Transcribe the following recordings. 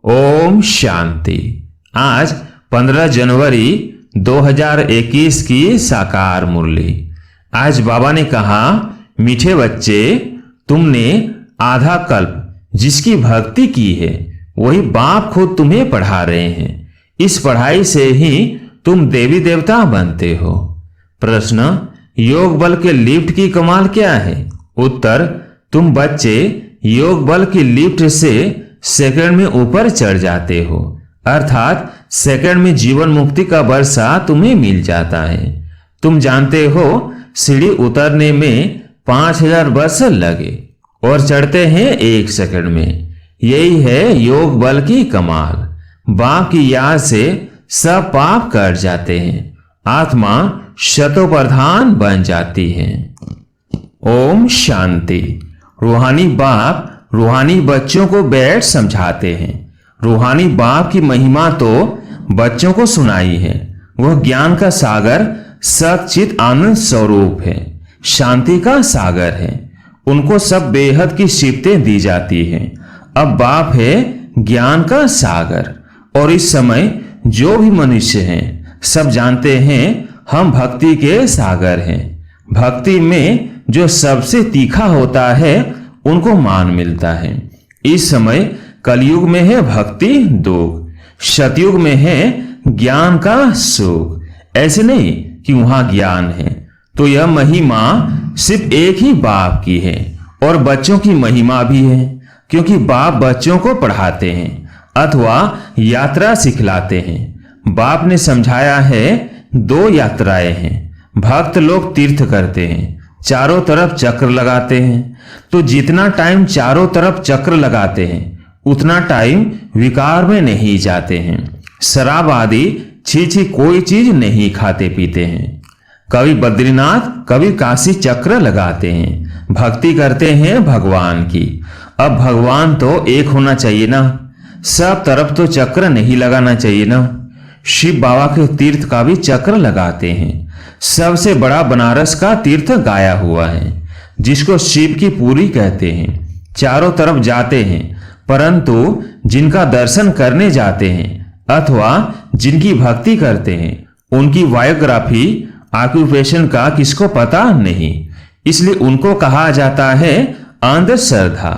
ओम शांति। आज 15 जनवरी 2021 की साकार मुरली। आज बाबा ने कहा, मीठे बच्चे, तुमने आधा कल्प जिसकी भक्ति की है वही बाप खुद तुम्हें पढ़ा रहे हैं। इस पढ़ाई से ही तुम देवी देवता बनते हो। प्रश्न, योग बल के लिफ्ट की कमाल क्या है? उत्तर, तुम बच्चे योग बल की लिफ्ट से सेकंड में ऊपर चढ़ जाते हो, अर्थात सेकंड में जीवन मुक्ति का वर्षा तुम्हें मिल जाता है। तुम जानते हो सीढ़ी उतरने में 5000 वर्ष लगे और चढ़ते हैं 1 सेकंड में। यही है योग बल की कमाल। बाप की याद से सब पाप कट जाते हैं, आत्मा शतोप्रधान बन जाती है। ओम शांति। रूहानी बाप रूहानी बच्चों को बैठ समझाते हैं। रूहानी बाप की महिमा तो बच्चों को सुनाई है। वह ज्ञान का सागर सच्चित आनंद स्वरूप है, शांति का सागर है। उनको सब बेहद की सिफतें दी जाती हैं। अब बाप है ज्ञान का सागर, और इस समय जो भी मनुष्य हैं सब जानते हैं हम भक्ति के सागर हैं। भक्ति में जो सबसे तीखा होता है उनको मान मिलता है। इस समय कलयुग में है भक्ति दुख, सतयुग में है ज्ञान का सुख। ऐसे नहीं कि वहां ज्ञान है तो यह महिमा सिर्फ एक ही बाप की है, और बच्चों की महिमा भी है, क्योंकि बाप बच्चों को पढ़ाते हैं अथवा यात्रा सिखलाते हैं। बाप ने समझाया है 2 यात्राएं हैं। भक्त लोग तीर्थ करते हैं, चारों तरफ चक्र लगाते हैं। तो जितना टाइम चारों तरफ चक्र लगाते हैं उतना टाइम विकार में नहीं जाते हैं। शराब आदि छी कोई चीज नहीं खाते पीते हैं। कभी बद्रीनाथ कभी काशी चक्र लगाते हैं, भक्ति करते हैं भगवान की। अब भगवान तो एक होना चाहिए ना, सब तरफ तो चक्र नहीं लगाना चाहिए ना। शिव बाबा के तीर्थ का भी चक्र लगाते हैं। सबसे बड़ा बनारस का तीर्थ गाया हुआ है, जिसको शिव की पुरी कहते हैं। चारों तरफ जाते हैं, परंतु जिनका दर्शन करने जाते हैं अथवा जिनकी भक्ति करते हैं उनकी बायोग्राफी ऑक्यूपेशन का किसको पता नहीं। इसलिए उनको कहा जाता है अंधश्रद्धा।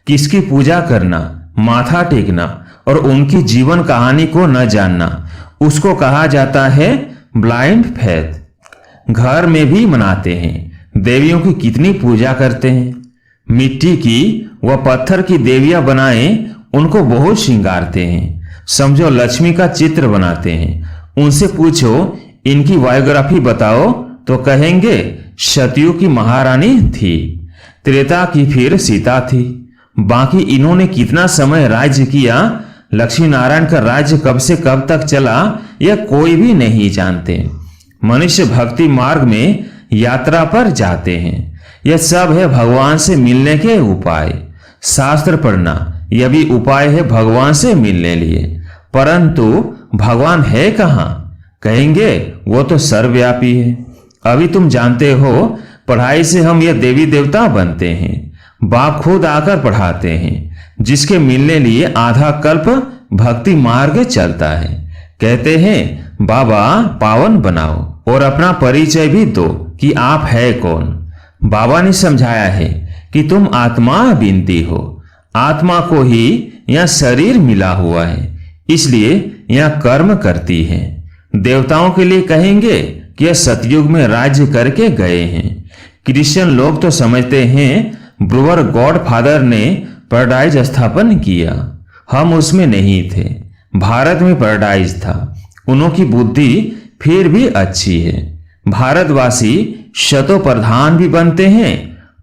किसकी पूजा करना, माथा टेकना और उनकी जीवन कहानी को न जानना, उसको कहा जाता है ब्लाइंड फेथ। घर में भी मनाते हैं, देवियों की कितनी पूजा करते हैं। मिट्टी की व पत्थर की देवियां बनाए उनको बहुत श्रृंगारते हैं। समझो लक्ष्मी का चित्र बनाते हैं। उनसे पूछो इनकी बायोग्राफी बताओ तो कहेंगे सतयुग की महारानी थी, त्रेता की फिर सीता थी। बाकी इन्होंने कितना समय राज्य किया, लक्ष्मी नारायण का राज्य कब से कब तक चला, यह कोई भी नहीं जानते। मनुष्य भक्ति मार्ग में यात्रा पर जाते हैं। यह सब है भगवान से मिलने के उपाय। शास्त्र पढ़ना यह भी उपाय है भगवान से मिलने लिए। परंतु भगवान है कहाँ? कहेंगे वो तो सर्वव्यापी है। अभी तुम जानते हो पढ़ाई से हम यह देवी देवता बनते हैं। बाप खुद आकर पढ़ाते हैं, जिसके मिलने लिए आधा कल्प भक्ति मार्ग चलता है। कहते हैं बाबा पावन बनाओ और अपना परिचय भी दो कि आप है कौन। बाबा ने समझाया है कि तुम आत्मा बिनती हो। आत्मा को ही यह शरीर मिला हुआ है, इसलिए यह कर्म करती है। देवताओं के लिए कहेंगे कि यह सतयुग में राज्य करके गए हैं। क्रिश्चियन लोग तो समझते हैं ब्रूअर गॉड फादर ने पैराडाइज स्थापन किया, हम उसमें नहीं थे। भारत में पैराडाइज था। उनकी बुद्धि फिर भी अच्छी है। भारतवासी शतो प्रधान भी बनते हैं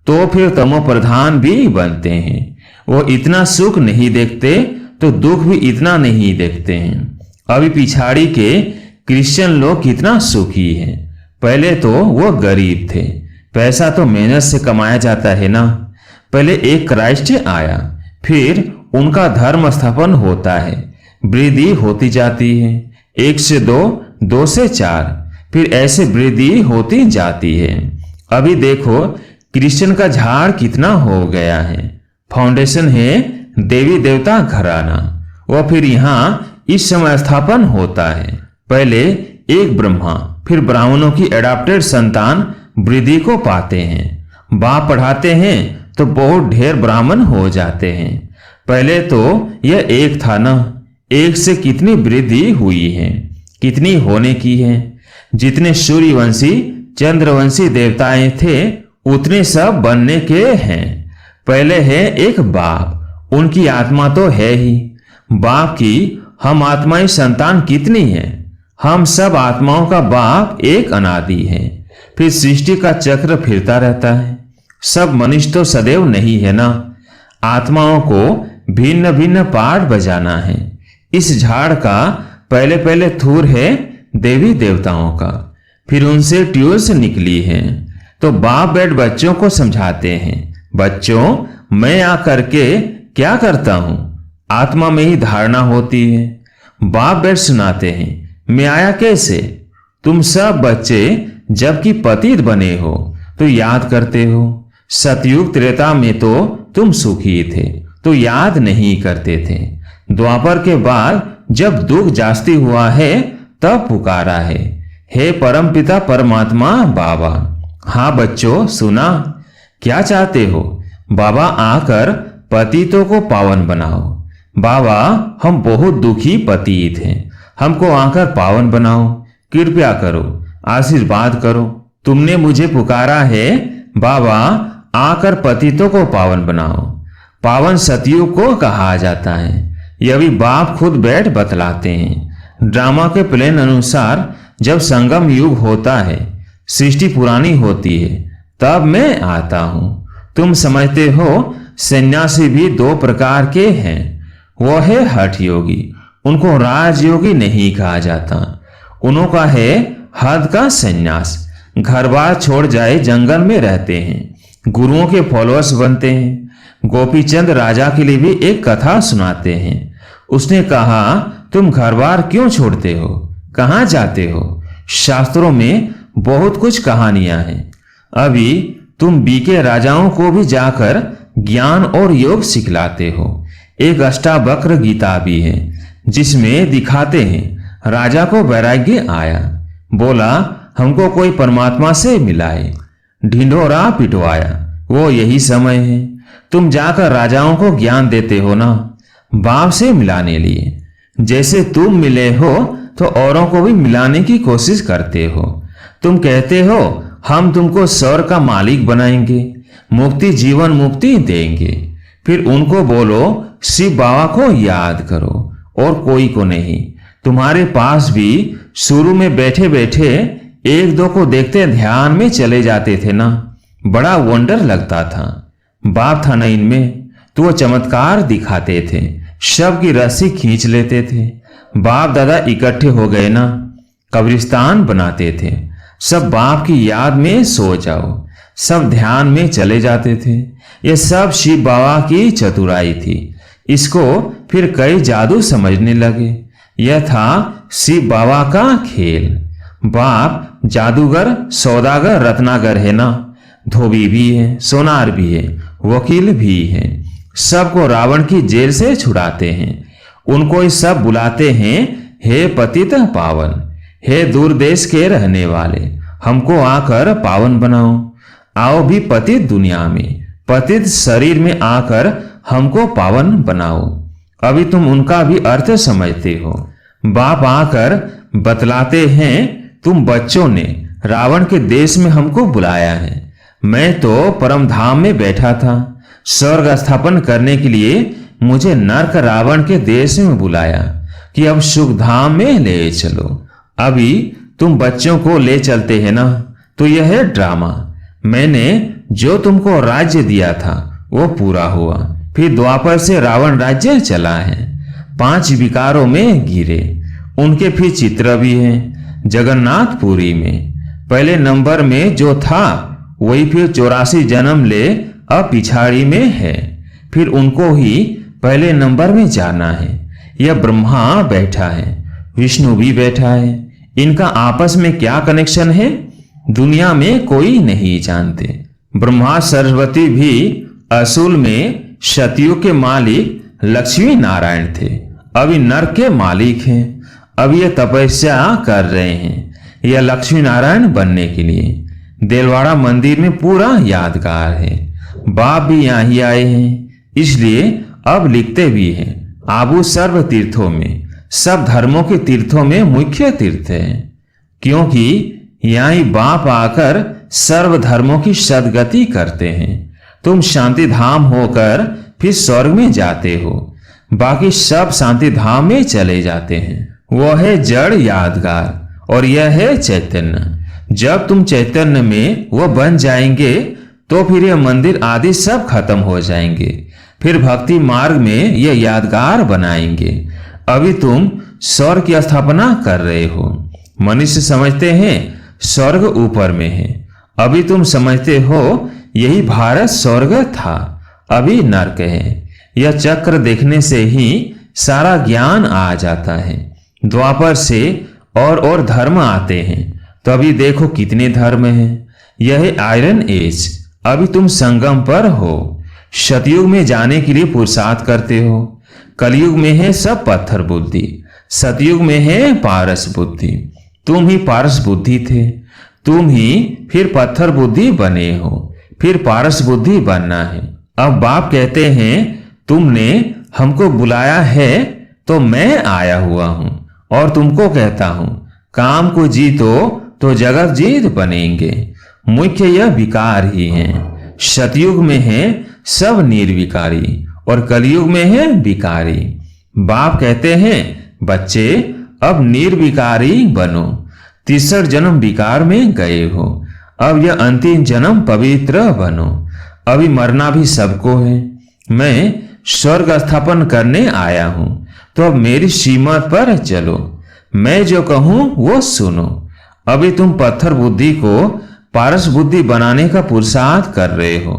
तो फिर तमो प्रधान भी बनते हैं। वो इतना सुख नहीं देखते तो दुख भी इतना नहीं देखते हैं। अभी पिछाड़ी के क्रिश्चियन लोग कितना सुखी हैं। पहले तो वो गरीब थे। पैसा तो मेहनत से कमाया जाता है ना। पहले एक क्राइस्ट आया, फिर उनका धर्म स्थापन होता है, वृद्धि होती जाती है। 1 से 2, 2 से 4, फिर ऐसे वृद्धि होती जाती है। अभी देखो क्रिश्चियन का झाड़ कितना हो गया है। फाउंडेशन है देवी देवता घराना। वह फिर यहाँ इस समय स्थापन होता है। पहले एक ब्रह्मा फिर ब्राह्मणों की एडाप्टेड संतान वृद्धि को पाते हैं। बाप पढ़ाते हैं तो बहुत ढेर ब्राह्मण हो जाते हैं। पहले तो यह एक था ना, एक से कितनी वृद्धि हुई है, कितनी होने की है। जितने सूर्यवंशी चंद्रवंशी देवताएं थे उतने सब बनने के हैं। पहले है एक बाप, उनकी आत्मा तो है ही। बाप की हम आत्माएं संतान कितनी है? हम सब आत्माओं का बाप एक अनादि है। फिर सृष्टि का चक्र फिरता रहता है। सब मनुष्य तो सदैव नहीं है ना। आत्माओं को भिन्न भिन्न पाठ बजाना है। इस झाड़ का पहले पहले थूर है देवी देवताओं का, फिर उनसे ट्यूल्स निकली हैं। तो बाप बैठ बच्चों को समझाते हैं, बच्चों मैं आकर के क्या करता हूं? आत्मा में ही धारणा होती है। बाप बैठ सुनाते हैं, मैं आया कैसे? तुम सब बच्चे जबकि पतित बने हो तो याद करते हो। सतयुग त्रेता में तो तुम सुखी थे तो याद नहीं करते थे। द्वापर के बाद जब दुख जास्ती हुआ है तब पुकारा है, हे परमपिता परमात्मा बाबा। हाँ बच्चों सुना, क्या चाहते हो? बाबा आकर पतितों को पावन बनाओ। बाबा हम बहुत दुखी पतित हैं, हमको आकर पावन बनाओ, कृपया करो, आशीर्वाद करो। तुमने मुझे पुकारा है बाबा, आकर पतितों को पावन बनाओ। पावन सतयुग को कहा जाता है। यह भी बाप खुद बैठ बतलाते हैं। ड्रामा के प्लान अनुसार जब संगम युग होता है, सृष्टि पुरानी होती है, तब मैं आता हूं। तुम समझते हो सन्यासी भी दो प्रकार के हैं। वो है हठ योगी, उनको राजयोगी नहीं कहा जाता। उनका है हद का सन्यास, घर बार छोड़ जाए जंगल में रहते हैं, गुरुओं के फॉलोअर्स बनते हैं। गोपीचंद राजा के लिए भी एक कथा सुनाते हैं। उसने कहा, तुम घर बार क्यों छोड़ते हो, कहां जाते हो? शास्त्रों में बहुत कुछ कहानियां हैं। अभी तुम बीके राजाओं को भी जाकर ज्ञान और योग सिखलाते हो। एक अष्टावक्र गीता भी है जिसमें दिखाते हैं राजा को वैराग्य आया, बोला हमको कोई परमात्मा से मिलाए, ढिंढोरा पिटवाया। वो यही समय है। तुम जाकर राजाओं को ज्ञान देते हो ना, बाप से मिलाने लिए। जैसे तुम मिले हो तो औरों को भी मिलाने की कोशिश करते हो। तुम कहते हो हम तुमको स्वर्ग का मालिक बनाएंगे, मुक्ति जीवन मुक्ति देंगे। फिर उनको बोलो शिव बाबा को याद करो और कोई को नहीं। तुम्हारे पास भी शुरू में बैठे बैठे एक दो को देखते ध्यान में चले जाते थे ना, बड़ा वंडर लगता था। बाप था ना इनमें, तो वो चमत्कार दिखाते थे, शव की रस्सी खींच लेते थे। बाप दादा इकट्ठे हो गए ना, कब्रिस्तान बनाते थे। सब बाप की याद में सो जाओ, सब ध्यान में चले जाते थे। ये सब शिव बाबा की चतुराई थी। इसको फिर कई जादू समझने लगे। यह था शिव बाबा का खेल। बाप जादूगर सौदागर रत्नागर है ना, धोबी भी है, सोनार भी है, वकील भी है। सबको रावण की जेल से छुड़ाते हैं। उनको सब बुलाते हैं, हे पतित पावन, हे दूर देश के रहने वाले, हमको आकर पावन बनाओ। आओ भी पतित दुनिया में, पतित शरीर में आकर हमको पावन बनाओ। अभी तुम उनका भी अर्थ समझते हो। बाप आकर बतलाते हैं, तुम बच्चों ने रावण के देश में हमको बुलाया है। मैं तो परम धाम में बैठा था। स्वर्ग स्थापन करने के लिए मुझे नरक रावण के देश में बुलाया कि अब सुख धाम में ले चलो। अभी तुम बच्चों को ले चलते हैं ना, तो यह है ड्रामा। मैंने जो तुमको राज्य दिया था वो पूरा हुआ। फिर द्वापर से रावण राज्य चला है। 5 विकारों में गिरे। उनके फिर चित्र भी हैं जगन्नाथपुरी में। पहले नंबर में जो था वही फिर 84 जन्म ले अब पिछाड़ी में है। फिर उनको ही पहले नंबर में जाना है। यह ब्रह्मा बैठा है, विष्णु भी बैठा है। इनका आपस में क्या कनेक्शन है दुनिया में कोई नहीं जानते। ब्रह्मा सरस्वती भी असूल में सतयुग के मालिक लक्ष्मी नारायण थे। अभी नर्क के मालिक हैं, अब ये तपस्या कर रहे हैं यह लक्ष्मी नारायण बनने के लिए। देलवाड़ा मंदिर में पूरा यादगार है, बाप भी यहाँ ही आए हैं, इसलिए अब लिखते भी हैं आबू सर्व तीर्थों में, सब धर्मों के तीर्थों में मुख्य तीर्थ है, क्योंकि यहाँ ही बाप आकर सर्व धर्मों की सदगति करते हैं। तुम शांति धाम होकर फिर स्वर्ग में जाते हो, बाकी सब शांति धाम में चले जाते हैं। वह है जड़ यादगार और यह है चैतन्य। जब तुम चैतन्य में वो बन जाएंगे तो फिर यह मंदिर आदि सब खत्म हो जाएंगे, फिर भक्ति मार्ग में यह यादगार बनाएंगे। अभी तुम स्वर्ग की स्थापना कर रहे हो। मनुष्य समझते हैं स्वर्ग ऊपर में है, अभी तुम समझते हो यही भारत स्वर्ग था, अभी नर्क है। यह चक्र देखने से ही सारा ज्ञान आ जाता है। द्वापर से और धर्म आते हैं, तो अभी देखो कितने धर्म हैं। यह है आयरन एज, अभी तुम संगम पर हो। सतयुग में जाने के लिए पुरुषार्थ करते हो। कलयुग में है सब पत्थर बुद्धि, सतयुग में है पारस बुद्धि। तुम ही पारस बुद्धि थे, तुम ही फिर पत्थर बुद्धि बने हो, फिर पारस बुद्धि बनना है। अब बाप कहते हैं तुमने हमको बुलाया है तो मैं आया हुआ हूं और तुमको कहता हूं काम को जीतो तो जगत जीत बनेंगे। मुख्य यह विकार ही है। सतयुग में है सब निर्विकारी और कलयुग में है विकारी। बाप कहते हैं बच्चे अब निर्विकारी बनो, 63 जन्म विकार में गए हो, अब यह अंतिम जन्म पवित्र बनो। अभी मरना भी सबको है, मैं स्वर्ग स्थापन करने आया हूं, तो अब मेरी सीमत पर चलो, मैं जो कहूं वो सुनो। अभी तुम पत्थर बुद्धि को पारस बुद्धि बनाने का पुरुषार्थ कर रहे हो।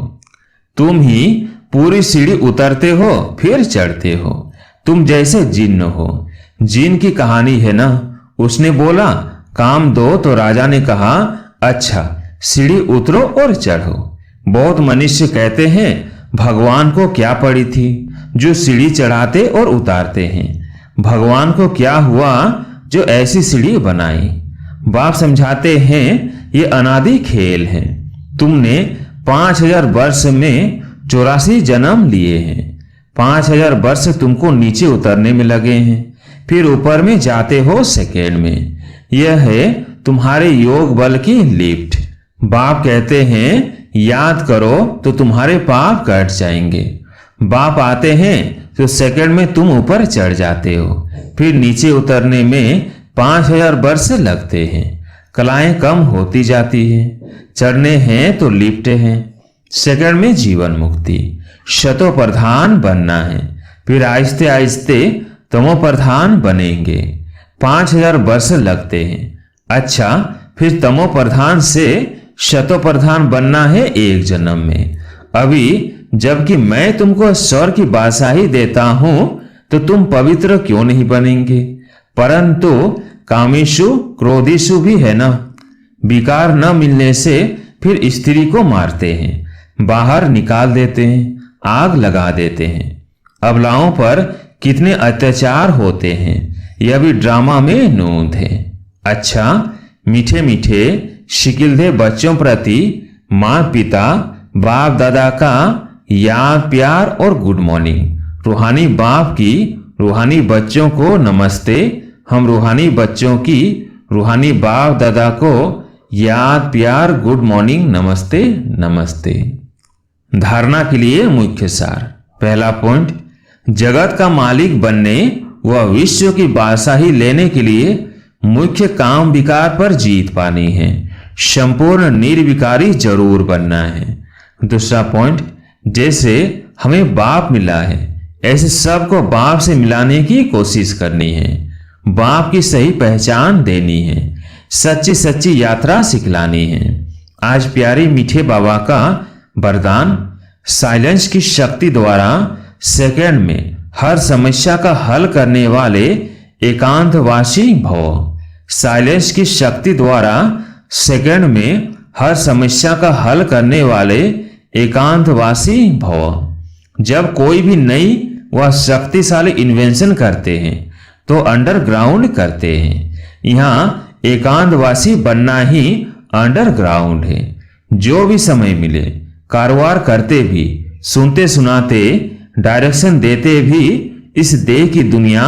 तुम ही पूरी सीढ़ी उतरते हो फिर चढ़ते हो। तुम जैसे जिन्न हो। जिन की कहानी है ना, उसने बोला काम दो तो राजा ने कहा अच्छा सीढ़ी उतरो और चढ़ो। बहुत मनुष्य कहते हैं भगवान को क्या पड़ी थी जो सीढ़ी चढ़ाते और उतारते हैं, भगवान को क्या हुआ जो ऐसी सीढ़ी बनाई। बाप समझाते हैं ये अनादि खेल है। तुमने 5000 वर्ष में 84 जन्म लिए हैं। 5000 वर्ष तुमको नीचे उतरने में लगे हैं, फिर ऊपर में जाते हो सेकेंड में। यह है तुम्हारे योग बल की लिफ्ट। बाप कहते हैं याद करो तो तुम्हारे पाप कट जाएंगे। बाप आते हैं तो सेकंड में तुम ऊपर चढ़ जाते हो, फिर नीचे उतरने में 5000 वर्ष लगते हैं। कलाएं कम होती जाती हैं। चढ़ने हैं तो लिफ्ट हैं, सेकंड में जीवन मुक्ति। शतो प्रधान बनना है, फिर आहिस्ते आहिस्ते तमो प्रधान बनेंगे। 5000 वर्ष लगते हैं। अच्छा फिर तमो प्रधान से शतो प्रधान बनना है एक जन्म में। अभी जबकि मैं तुमको स्वर्ग की बादशाही देता हूं तो तुम पवित्र क्यों नहीं बनेंगे। परंतु कामेशु क्रोधेशु भी है ना, विकार न मिलने से फिर स्त्री को मारते हैं, बाहर निकाल देते हैं, आग लगा देते हैं। अबलाओं पर कितने अत्याचार होते हैं, यह भी ड्रामा में नोंद है। अच्छा मीठे मीठे शिकिलधे बच्चों प्रति माँ पिता बाप दादा का याद प्यार और गुड मॉर्निंग। रूहानी बाप की रूहानी बच्चों को नमस्ते। हम रूहानी बच्चों की रूहानी बाप दादा को याद प्यार गुड मॉर्निंग नमस्ते नमस्ते। धारणा के लिए मुख्य सार। पहला पॉइंट, जगत का मालिक बनने व विश्व की बादशाही लेने के लिए मुख्य काम विकार पर जीत पानी है। संपूर्ण निर्विकारी जरूर बनना है। दूसरा पॉइंट, जैसे हमें बाप मिला है ऐसे सबको बाप से मिलाने की कोशिश करनी है। बाप की सही पहचान देनी है, सच्ची सच्ची यात्रा सिखलानी है। आज प्यारे मीठे बाबा का वरदान, साइलेंस की शक्ति द्वारा सेकंड में हर समस्या का हल करने वाले एकांतवासी भव। साइलेंस की शक्ति द्वारा सेकंड में हर समस्या का हल करने वाले एकांतवासी भव। जब कोई भी नई वह शक्तिशाली इन्वेंशन करते हैं तो अंडरग्राउंड करते हैं। यहाँ एकांतवासी बनना ही अंडरग्राउंड है। जो भी समय मिले कारोबार करते भी, सुनते सुनाते, डायरेक्शन देते भी इस देह की दुनिया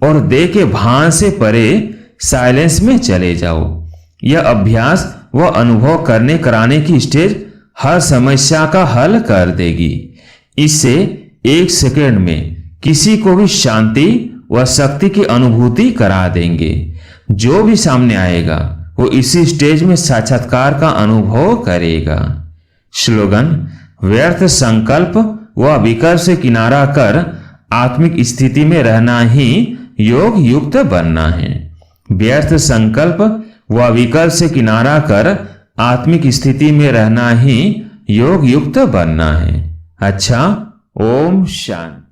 और देह के भान से परे साइलेंस में चले जाओ। यह अभ्यास व अनुभव करने कराने की स्टेज हर समस्या का हल कर देगी। इससे एक सेकंड में किसी को भी शांति व शक्ति की अनुभूति करा देंगे। जो भी सामने आएगा वो इसी स्टेज में साक्षात्कार का अनुभव करेगा। स्लोगन: व्यर्थ संकल्प व विकल्प से किनारा कर आत्मिक स्थिति में रहना ही योग युक्त बनना है। व्यर्थ संकल्प व विकल्प से किनारा कर आत्मिक स्थिति में रहना ही योग युक्त बनना है। अच्छा, ओम शांति।